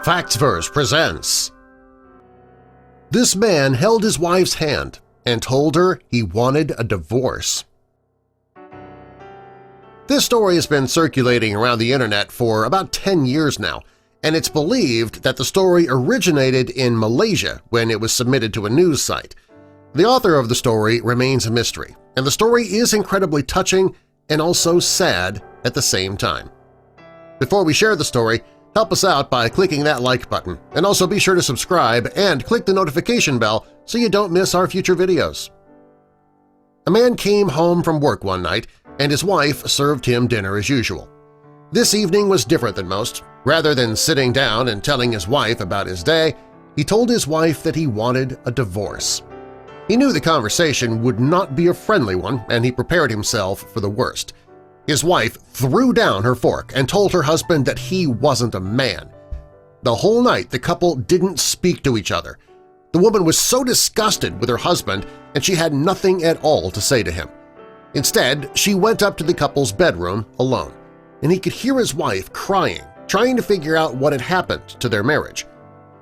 Factsverse presents. This man held his wife's hand and told her he wanted a divorce. This story has been circulating around the internet for about 10 years now, and it's believed that the story originated in Malaysia when it was submitted to a news site. The author of the story remains a mystery, and the story is incredibly touching and also sad at the same time. Before we share the story, help us out by clicking that like button, and also be sure to subscribe and click the notification bell so you don't miss our future videos. A man came home from work one night and his wife served him dinner as usual. This evening was different than most. Rather than sitting down and telling his wife about his day, he told his wife that he wanted a divorce. He knew the conversation would not be a friendly one, and he prepared himself for the worst. His wife threw down her fork and told her husband that he wasn't a man. The whole night the couple didn't speak to each other. The woman was so disgusted with her husband and she had nothing at all to say to him. Instead, she went up to the couple's bedroom alone, and he could hear his wife crying, trying to figure out what had happened to their marriage.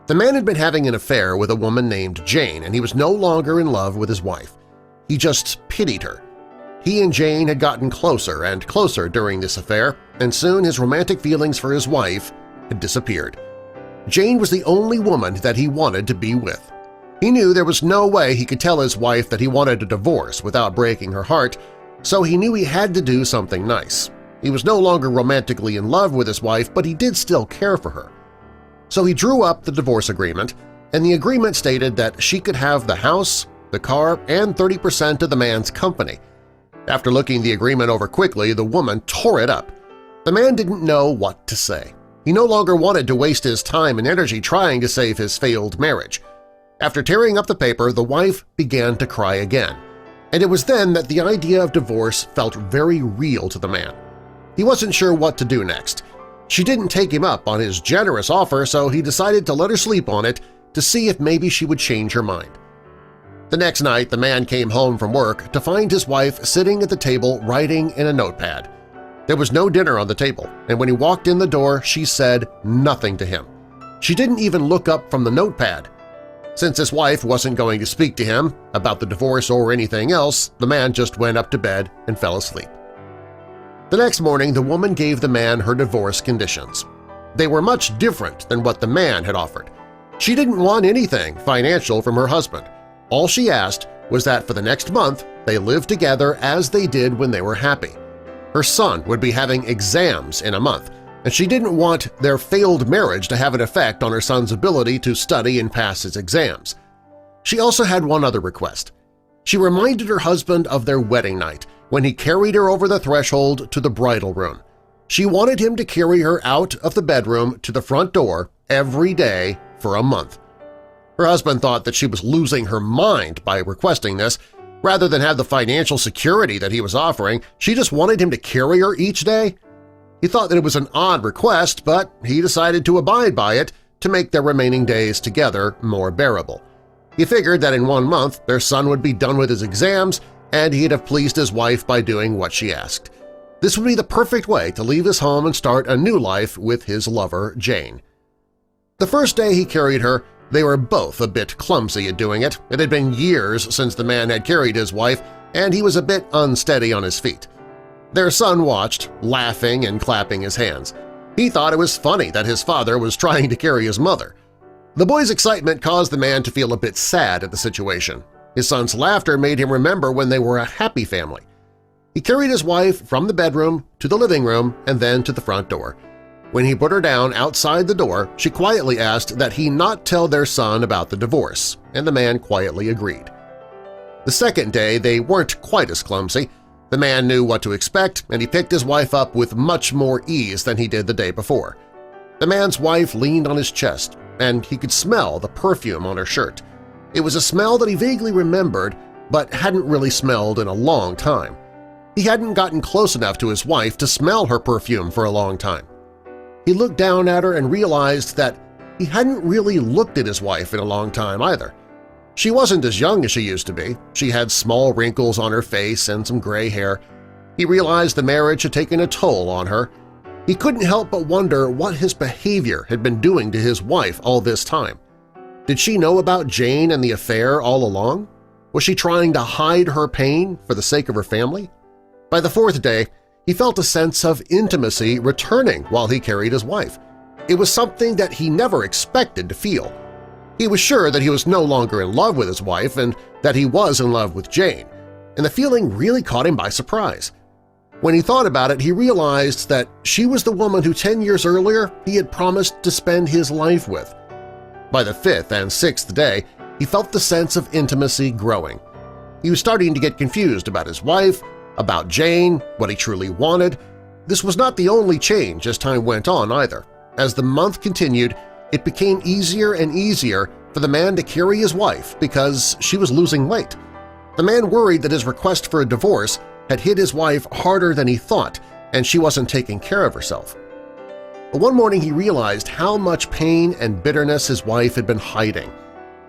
The man had been having an affair with a woman named Jane, and he was no longer in love with his wife. He just pitied her. He and Jane had gotten closer and closer during this affair, and soon his romantic feelings for his wife had disappeared. Jane was the only woman that he wanted to be with. He knew there was no way he could tell his wife that he wanted a divorce without breaking her heart, so he knew he had to do something nice. He was no longer romantically in love with his wife, but he did still care for her. So he drew up the divorce agreement, and the agreement stated that she could have the house, the car, and 30% of the man's company. After looking the agreement over quickly, the woman tore it up. The man didn't know what to say. He no longer wanted to waste his time and energy trying to save his failed marriage. After tearing up the paper, the wife began to cry again, and it was then that the idea of divorce felt very real to the man. He wasn't sure what to do next. She didn't take him up on his generous offer, so he decided to let her sleep on it to see if maybe she would change her mind. The next night, the man came home from work to find his wife sitting at the table writing in a notepad. There was no dinner on the table, and when he walked in the door, she said nothing to him. She didn't even look up from the notepad. Since his wife wasn't going to speak to him about the divorce or anything else, the man just went up to bed and fell asleep. The next morning, the woman gave the man her divorce conditions. They were much different than what the man had offered. She didn't want anything financial from her husband. All she asked was that for the next month they live together as they did when they were happy. Her son would be having exams in a month, and she didn't want their failed marriage to have an effect on her son's ability to study and pass his exams. She also had one other request. She reminded her husband of their wedding night when he carried her over the threshold to the bridal room. She wanted him to carry her out of the bedroom to the front door every day for a month. Her husband thought that she was losing her mind by requesting this. Rather than have the financial security that he was offering, she just wanted him to carry her each day. He thought that it was an odd request, but he decided to abide by it to make their remaining days together more bearable. He figured that in 1 month their son would be done with his exams and he'd have pleased his wife by doing what she asked. This would be the perfect way to leave his home and start a new life with his lover, Jane. The first day he carried her, they were both a bit clumsy at doing it. It had been years since the man had carried his wife, and he was a bit unsteady on his feet. Their son watched, laughing and clapping his hands. He thought it was funny that his father was trying to carry his mother. The boy's excitement caused the man to feel a bit sad at the situation. His son's laughter made him remember when they were a happy family. He carried his wife from the bedroom to the living room and then to the front door. When he put her down outside the door, she quietly asked that he not tell their son about the divorce, and the man quietly agreed. The second day they weren't quite as clumsy. The man knew what to expect, and he picked his wife up with much more ease than he did the day before. The man's wife leaned on his chest, and he could smell the perfume on her shirt. It was a smell that he vaguely remembered but hadn't really smelled in a long time. He hadn't gotten close enough to his wife to smell her perfume for a long time. He looked down at her and realized that he hadn't really looked at his wife in a long time either. She wasn't as young as she used to be. She had small wrinkles on her face and some gray hair. He realized the marriage had taken a toll on her. He couldn't help but wonder what his behavior had been doing to his wife all this time. Did she know about Jane and the affair all along? Was she trying to hide her pain for the sake of her family? By the fourth day, he felt a sense of intimacy returning while he carried his wife. It was something that he never expected to feel. He was sure that he was no longer in love with his wife and that he was in love with Jane, and the feeling really caught him by surprise. When he thought about it, he realized that she was the woman who 10 years earlier he had promised to spend his life with. By the fifth and sixth day, he felt the sense of intimacy growing. He was starting to get confused about his wife, about Jane, what he truly wanted. This was not the only change as time went on either. As the month continued, it became easier and easier for the man to carry his wife because she was losing weight. The man worried that his request for a divorce had hit his wife harder than he thought, and she wasn't taking care of herself. But one morning he realized how much pain and bitterness his wife had been hiding.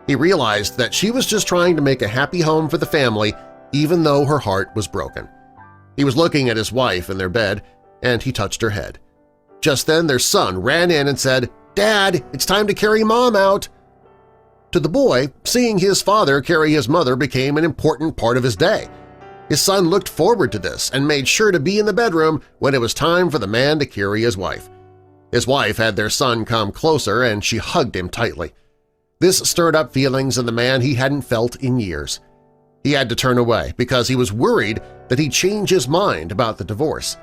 He realized that she was just trying to make a happy home for the family even though her heart was broken. He was looking at his wife in their bed, and he touched her head. Just then their son ran in and said, "Dad, it's time to carry Mom out." To the boy, seeing his father carry his mother became an important part of his day. His son looked forward to this and made sure to be in the bedroom when it was time for the man to carry his wife. His wife had their son come closer and she hugged him tightly. This stirred up feelings in the man he hadn't felt in years. He had to turn away because he was worried that he'd change his mind about the divorce.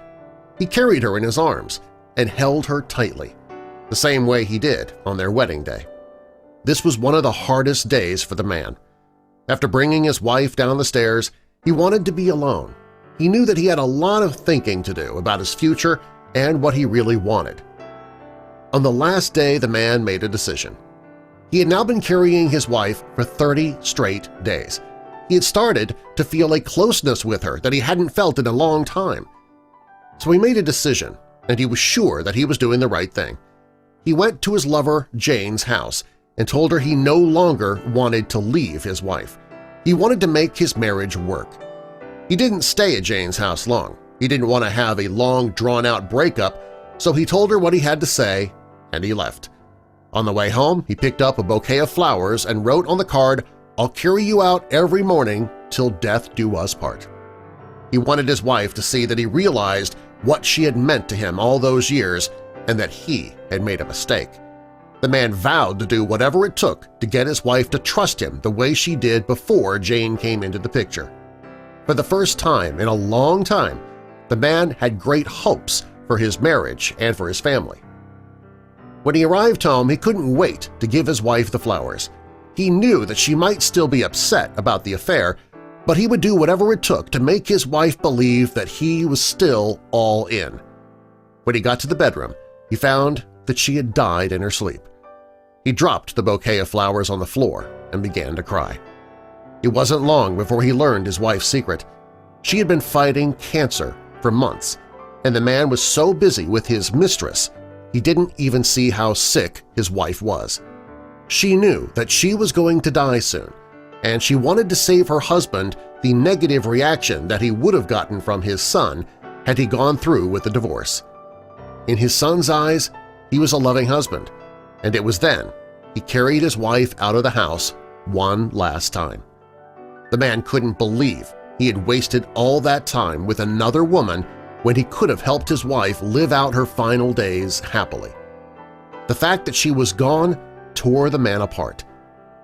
He carried her in his arms and held her tightly, the same way he did on their wedding day. This was one of the hardest days for the man. After bringing his wife down the stairs, he wanted to be alone. He knew that he had a lot of thinking to do about his future and what he really wanted. On the last day, the man made a decision. He had now been carrying his wife for 30 straight days. He had started to feel a closeness with her that he hadn't felt in a long time. So he made a decision, and he was sure that he was doing the right thing. He went to his lover Jane's house and told her he no longer wanted to leave his wife. He wanted to make his marriage work. He didn't stay at Jane's house long. He didn't want to have a long, drawn-out breakup, so he told her what he had to say, and he left. On the way home, he picked up a bouquet of flowers and wrote on the card, "I'll carry you out every morning till death do us part." He wanted his wife to see that he realized what she had meant to him all those years and that he had made a mistake. The man vowed to do whatever it took to get his wife to trust him the way she did before Jane came into the picture. For the first time in a long time, the man had great hopes for his marriage and for his family. When he arrived home, he couldn't wait to give his wife the flowers. He knew that she might still be upset about the affair, but he would do whatever it took to make his wife believe that he was still all in. When he got to the bedroom, he found that she had died in her sleep. He dropped the bouquet of flowers on the floor and began to cry. It wasn't long before he learned his wife's secret. She had been fighting cancer for months, and the man was so busy with his mistress he didn't even see how sick his wife was. She knew that she was going to die soon, and she wanted to save her husband the negative reaction that he would have gotten from his son had he gone through with the divorce. In his son's eyes, he was a loving husband, and it was then he carried his wife out of the house one last time. The man couldn't believe he had wasted all that time with another woman when he could have helped his wife live out her final days happily. The fact that she was gone tore the man apart.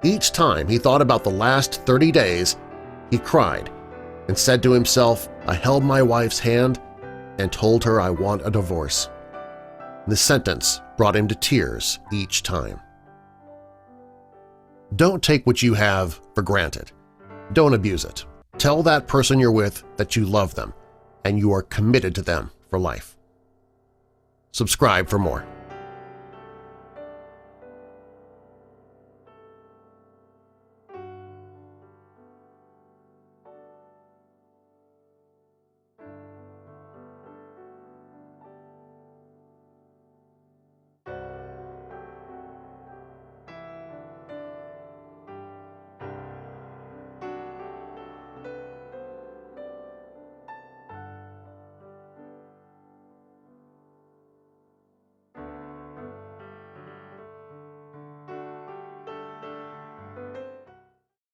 Each time he thought about the last 30 days, he cried and said to himself, "I held my wife's hand and told her I want a divorce." The sentence brought him to tears each time. Don't take what you have for granted. Don't abuse it. Tell that person you're with that you love them and you are committed to them for life. Subscribe for more.